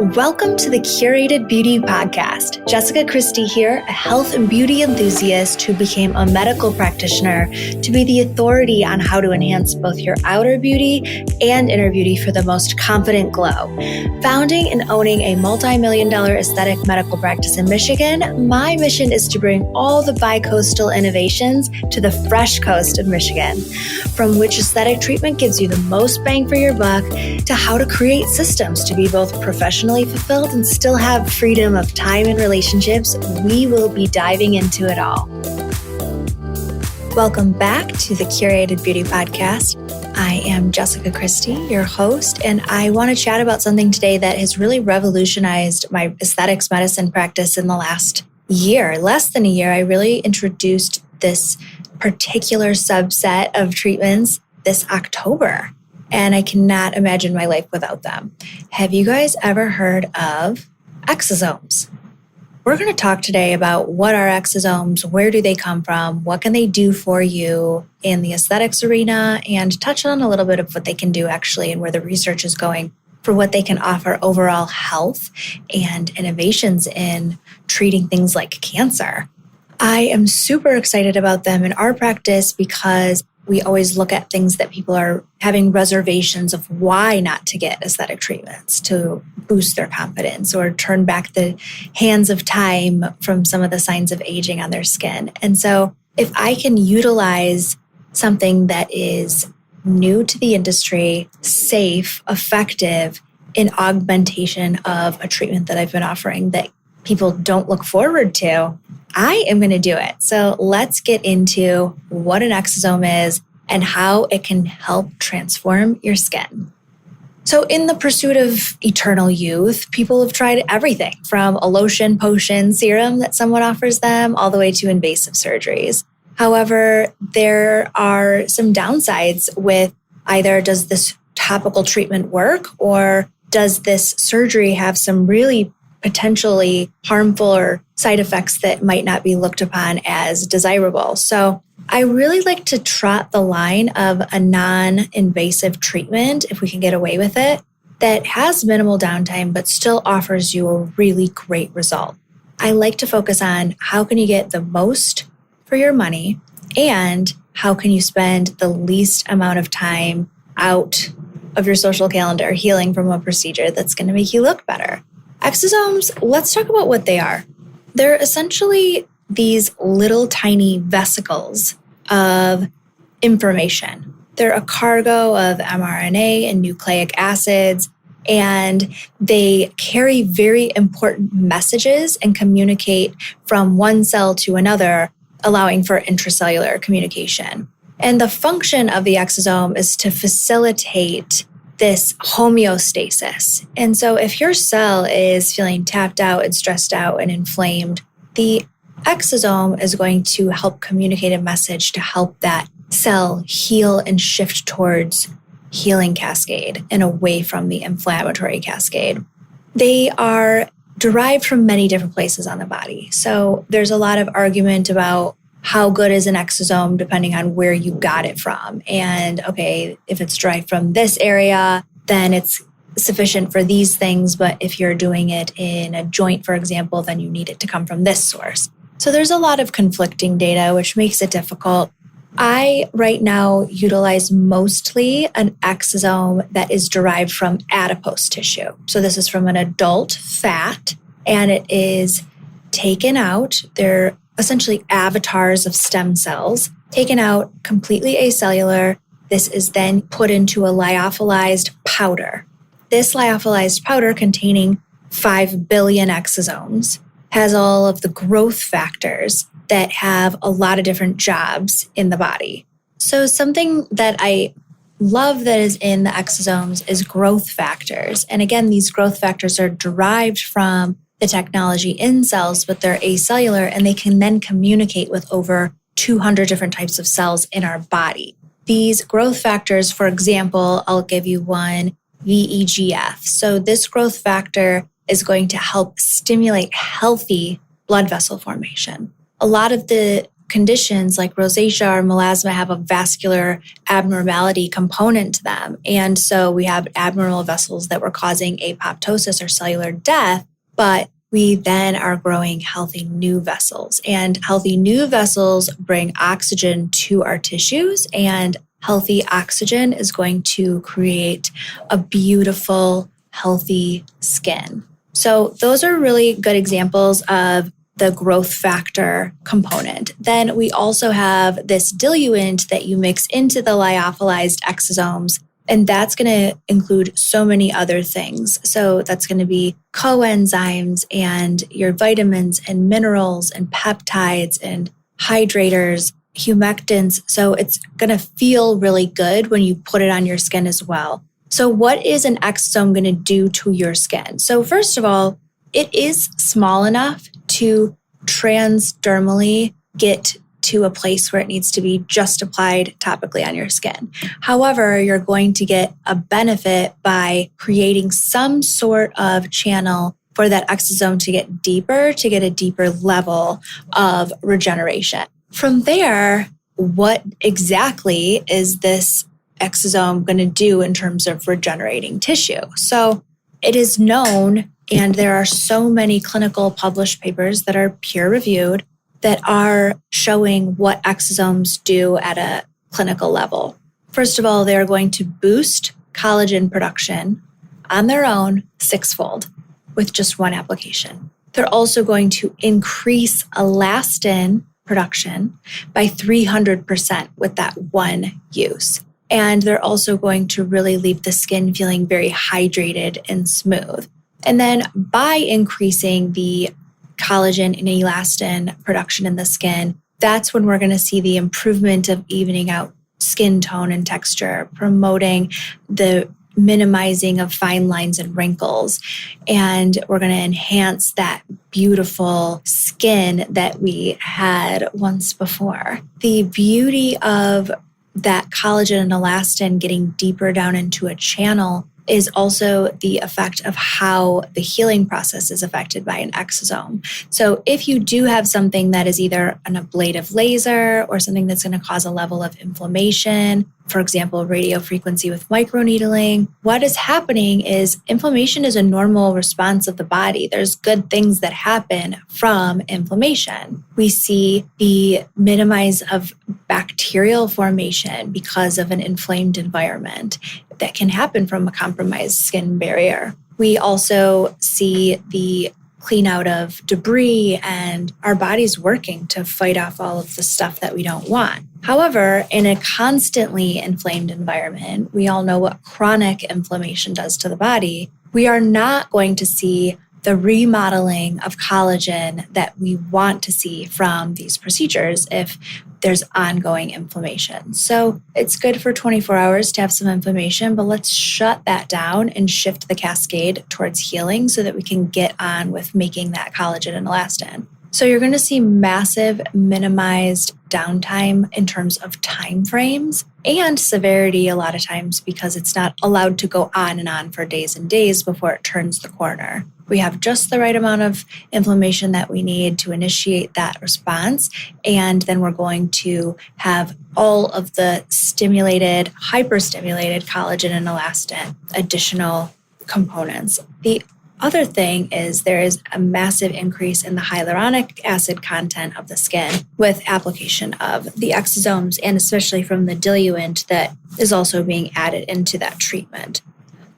Welcome to the Curated Beauty Podcast. Jessica Christie here, a health and beauty enthusiast who became a medical practitioner to be the authority on how to enhance both your outer beauty and inner beauty for the most confident glow. Founding and owning a multi-million-dollar aesthetic medical practice in Michigan, my mission is to bring all the bi-coastal innovations to the fresh coast of Michigan. From which aesthetic treatment gives you the most bang for your buck to how to create systems to be both professionally fulfilled and still have freedom of time and relationships, we will be diving into it all. Welcome back to the Curated Beauty Podcast. I am Jessica Christie, your host, and I want to chat about something today that has really revolutionized my aesthetics medicine practice in the last year. Less than a year, I really introduced this particular subset of treatments this October. And I cannot imagine my life without them. Have you guys ever heard of exosomes? We're going to talk today about what are exosomes, where do they come from, what can they do for you in the aesthetics arena, and touch on a little bit of what they can do actually and where the research is going for what they can offer overall health and innovations in treating things like cancer. I am super excited about them in our practice because we always look at things that people are having reservations of why not to get aesthetic treatments to boost their confidence or turn back the hands of time from some of the signs of aging on their skin. And so if I can utilize something that is new to the industry, safe, effective in augmentation of a treatment that I've been offering that people don't look forward to, I am going to do it. So let's get into what an exosome is and how it can help transform your skin. So in the pursuit of eternal youth, people have tried everything from a lotion, potion, serum that someone offers them all the way to invasive surgeries. However, there are some downsides with either does this topical treatment work or does this surgery have some really potentially harmful or side effects that might not be looked upon as desirable. So I really like to trot the line of a non-invasive treatment, if we can get away with it, that has minimal downtime but still offers you a really great result. I like to focus on how can you get the most for your money and how can you spend the least amount of time out of your social calendar healing from a procedure that's going to make you look better. Exosomes, let's talk about what they are. They're essentially these little tiny vesicles of information. They're a cargo of mRNA and nucleic acids, and they carry very important messages and communicate from one cell to another, allowing for intracellular communication. And the function of the exosome is to facilitate this homeostasis. And so if your cell is feeling tapped out and stressed out and inflamed, the exosome is going to help communicate a message to help that cell heal and shift towards healing cascade and away from the inflammatory cascade. They are derived from many different places on the body. So there's a lot of argument about how good is an exosome depending on where you got it from. And okay, if it's derived from this area, then it's sufficient for these things. But if you're doing it in a joint, for example, then you need it to come from this source. So there's a lot of conflicting data, which makes it difficult. I right now utilize mostly an exosome that is derived from adipose tissue. So this is from an adult fat, and it is taken out. They're essentially avatars of stem cells, taken out, completely acellular. This is then put into a lyophilized powder. This lyophilized powder containing 5 billion exosomes has all of the growth factors that have a lot of different jobs in the body. So something that I love that is in the exosomes is growth factors. And again, these growth factors are derived from the technology in cells, but they're acellular and they can then communicate with over 200 different types of cells in our body. These growth factors, for example, I'll give you one, VEGF. So this growth factor is going to help stimulate healthy blood vessel formation. A lot of the conditions like rosacea or melasma have a vascular abnormality component to them. And so we have abnormal vessels that were causing apoptosis or cellular death, but we then are growing healthy new vessels. And healthy new vessels bring oxygen to our tissues, and healthy oxygen is going to create a beautiful, healthy skin. So those are really good examples of the growth factor component. Then we also have this diluent that you mix into the lyophilized exosomes, and that's going to include so many other things. So that's going to be coenzymes and your vitamins and minerals and peptides and hydrators, humectants. So it's going to feel really good when you put it on your skin as well. So what is an exosome going to do to your skin? So first of all, it is small enough to transdermally get to a place where it needs to be just applied topically on your skin. However, you're going to get a benefit by creating some sort of channel for that exosome to get a deeper level of regeneration. From there, what exactly is this exosome going to do in terms of regenerating tissue? So it is known, and there are so many clinical published papers that are peer-reviewed that are showing what exosomes do at a clinical level. First of all, they're going to boost collagen production on their own sixfold with just one application. They're also going to increase elastin production by 300% with that one use. And they're also going to really leave the skin feeling very hydrated and smooth. And then by increasing the collagen and elastin production in the skin, that's when we're going to see the improvement of evening out skin tone and texture, promoting the minimizing of fine lines and wrinkles. And we're going to enhance that beautiful skin that we had once before. The beauty of that collagen and elastin getting deeper down into a channel is also the effect of how the healing process is affected by an exosome. So if you do have something that is either an ablative laser or something that's going to cause a level of inflammation, for example, radiofrequency with microneedling, what is happening is inflammation is a normal response of the body. There's good things that happen from inflammation. We see the minimize of bacterial formation because of an inflamed environment that can happen from a compromised skin barrier. We also see the clean out of debris and our bodies working to fight off all of the stuff that we don't want. However, in a constantly inflamed environment, we all know what chronic inflammation does to the body. We are not going to see the remodeling of collagen that we want to see from these procedures if there's ongoing inflammation. So it's good for 24 hours to have some inflammation, but let's shut that down and shift the cascade towards healing so that we can get on with making that collagen and elastin. So you're going to see massive minimized downtime in terms of time frames and severity a lot of times because it's not allowed to go on and on for days and days before it turns the corner. We have just the right amount of inflammation that we need to initiate that response. And then we're going to have all of the stimulated, hyperstimulated collagen and elastin, additional components. The other thing is there is a massive increase in the hyaluronic acid content of the skin with application of the exosomes and especially from the diluent that is also being added into that treatment.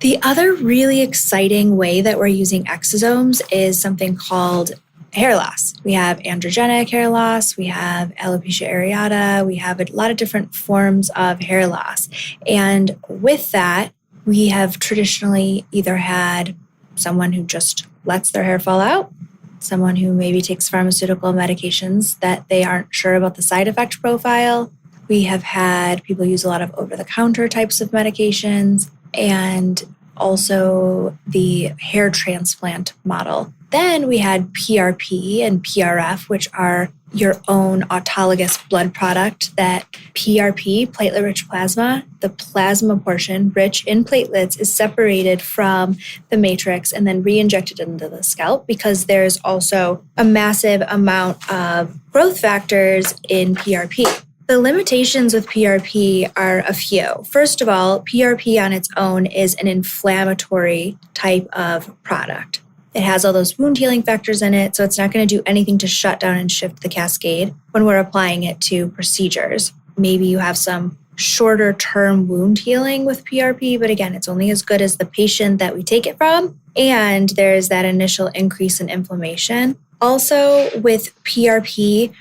The other really exciting way that we're using exosomes is something called hair loss. We have androgenic hair loss, we have alopecia areata, we have a lot of different forms of hair loss. And with that, we have traditionally either had someone who just lets their hair fall out, someone who maybe takes pharmaceutical medications that they aren't sure about the side effect profile. We have had people use a lot of over-the-counter types of medications and also the hair transplant model. Then we had PRP and PRF, which are your own autologous blood product, that PRP, platelet-rich plasma, the plasma portion rich in platelets, is separated from the matrix and then re-injected into the scalp, because there's also a massive amount of growth factors in PRP. The limitations with PRP are a few. First of all, PRP on its own is an inflammatory type of product. It has all those wound healing factors in it, so it's not going to do anything to shut down and shift the cascade when we're applying it to procedures. Maybe you have some shorter term wound healing with PRP, but again, it's only as good as the patient that we take it from, and there's that initial increase in inflammation. Also, with PRP,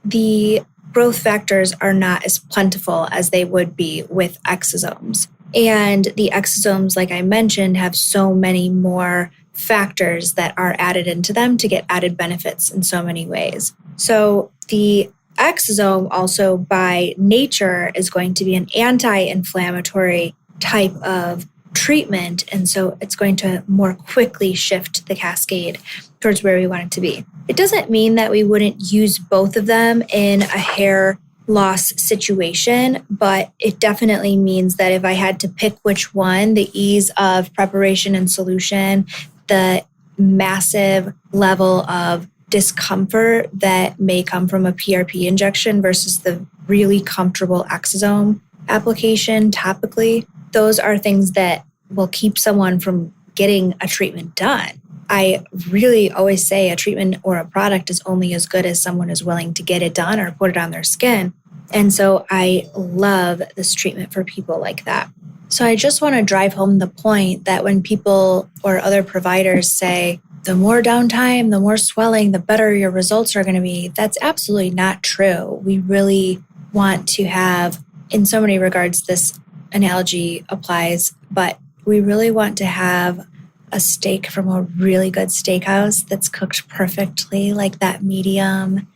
the growth factors are not as plentiful as they would be with exosomes. And the exosomes, like I mentioned, have so many more factors that are added into them to get added benefits in so many ways. So the exosome also by nature is going to be an anti-inflammatory type of treatment. And so it's going to more quickly shift the cascade towards where we want it to be. It doesn't mean that we wouldn't use both of them in a hair loss situation, but it definitely means that if I had to pick which one, the ease of preparation and solution, the massive level of discomfort that may come from a PRP injection versus the really comfortable exosome application topically, those are things that will keep someone from getting a treatment done. I really always say a treatment or a product is only as good as someone is willing to get it done or put it on their skin. And so I love this treatment for people like that. So I just want to drive home the point that when people or other providers say, the more downtime, the more swelling, the better your results are going to be, that's absolutely not true. We really want to have, in so many regards, this analogy applies, but we really want to have a steak from a really good steakhouse that's cooked perfectly, like that medium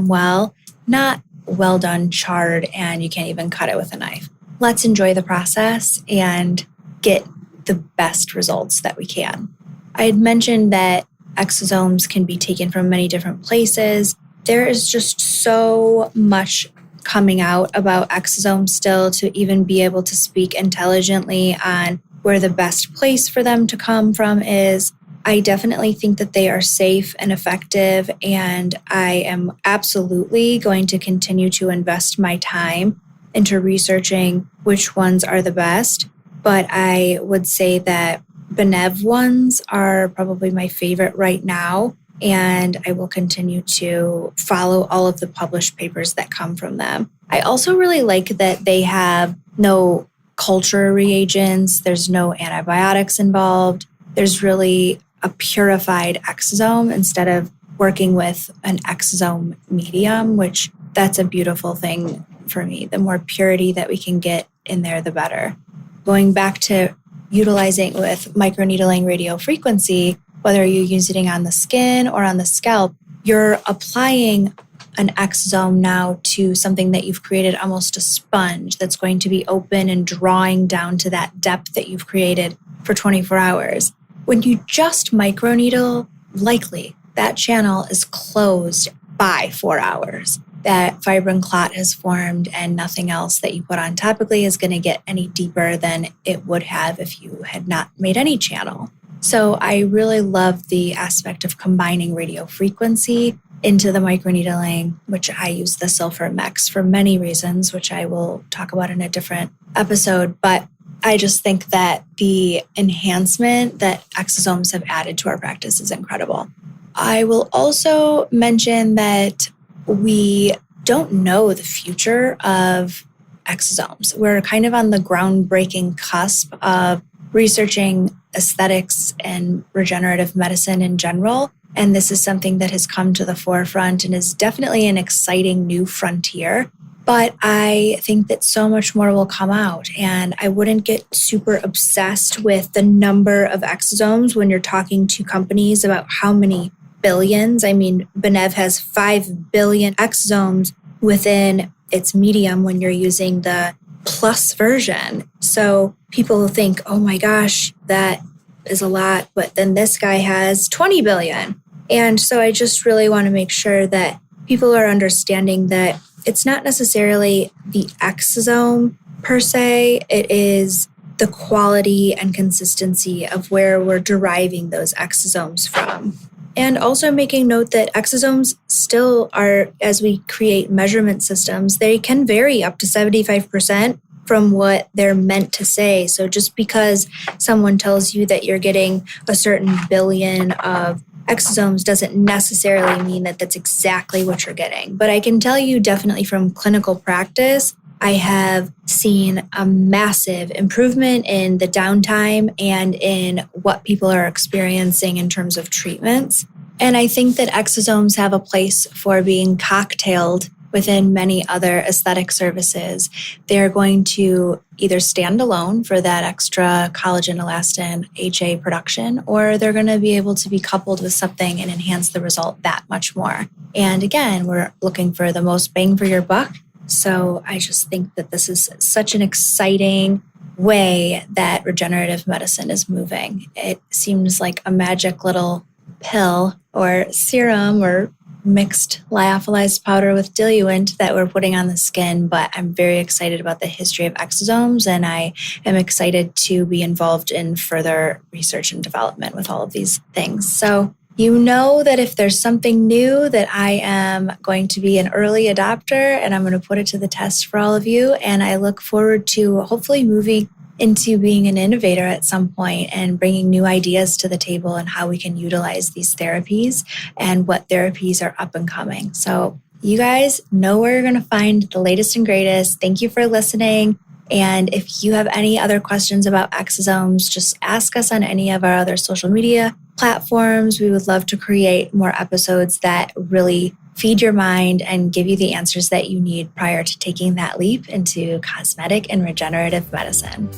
well, not well done, charred, and you can't even cut it with a knife. Let's enjoy the process and get the best results that we can. I had mentioned that exosomes can be taken from many different places. There is just so much coming out about exosomes still to even be able to speak intelligently on where the best place for them to come from is. I definitely think that they are safe and effective, and I am absolutely going to continue to invest my time into researching which ones are the best. But I would say that Benev ones are probably my favorite right now, and I will continue to follow all of the published papers that come from them. I also really like that they have no culture reagents, there's no antibiotics involved. There's really a purified exosome instead of working with an exosome medium, which that's a beautiful thing for me. The more purity that we can get in there, the better. Going back to utilizing with microneedling radiofrequency, whether you're using it on the skin or on the scalp, you're applying an exosome now to something that you've created, almost a sponge that's going to be open and drawing down to that depth that you've created for 24 hours. When you just microneedle, likely that channel is closed by 4 hours. That fibrin clot has formed and nothing else that you put on topically is going to get any deeper than it would have if you had not made any channel. So I really love the aspect of combining radiofrequency into the microneedling, which I use the sulfur mix for many reasons, which I will talk about in a different episode. But I just think that the enhancement that exosomes have added to our practice is incredible. I will also mention that we don't know the future of exosomes. We're kind of on the groundbreaking cusp of researching aesthetics and regenerative medicine in general. And this is something that has come to the forefront and is definitely an exciting new frontier. But I think that so much more will come out. And I wouldn't get super obsessed with the number of exosomes when you're talking to companies about how many billions. I mean, Benev has 5 billion exosomes within its medium when you're using the plus version. So people think, oh my gosh, that is a lot. But then this guy has 20 billion. And so I just really want to make sure that people are understanding that it's not necessarily the exosome per se, it is the quality and consistency of where we're deriving those exosomes from. And also making note that exosomes still are, as we create measurement systems, they can vary up to 75% from what they're meant to say. So just because someone tells you that you're getting a certain billion of exosomes doesn't necessarily mean that that's exactly what you're getting. But I can tell you definitely from clinical practice, I have seen a massive improvement in the downtime and in what people are experiencing in terms of treatments. And I think that exosomes have a place for being cocktailed within many other aesthetic services. They're going to either stand alone for that extra collagen, elastin, HA production, or they're going to be able to be coupled with something and enhance the result that much more. And again, we're looking for the most bang for your buck. So I just think that this is such an exciting way that regenerative medicine is moving. It seems like a magic little pill or serum or mixed lyophilized powder with diluent that we're putting on the skin, but I'm very excited about the history of exosomes, and I am excited to be involved in further research and development with all of these things. So you know that if there's something new that I am going to be an early adopter, and I'm going to put it to the test for all of you, and I look forward to hopefully moving into being an innovator at some point and bringing new ideas to the table and how we can utilize these therapies and what therapies are up and coming. So you guys know where you're going to find the latest and greatest. Thank you for listening. And if you have any other questions about exosomes, just ask us on any of our other social media platforms. We would love to create more episodes that really feed your mind and give you the answers that you need prior to taking that leap into cosmetic and regenerative medicine.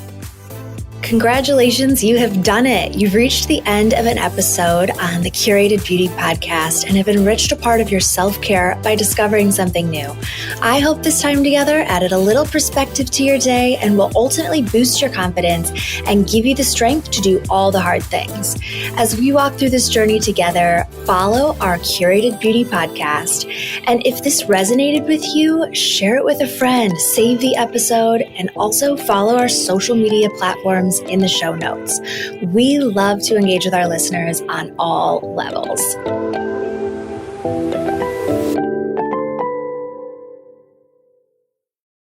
Congratulations, you have done it. You've reached the end of an episode on the Curated Beauty Podcast and have enriched a part of your self-care by discovering something new. I hope this time together added a little perspective to your day and will ultimately boost your confidence and give you the strength to do all the hard things. As we walk through this journey together, follow our Curated Beauty Podcast. And if this resonated with you, share it with a friend, save the episode, and also follow our social media platforms in the show notes. We love to engage with our listeners on all levels.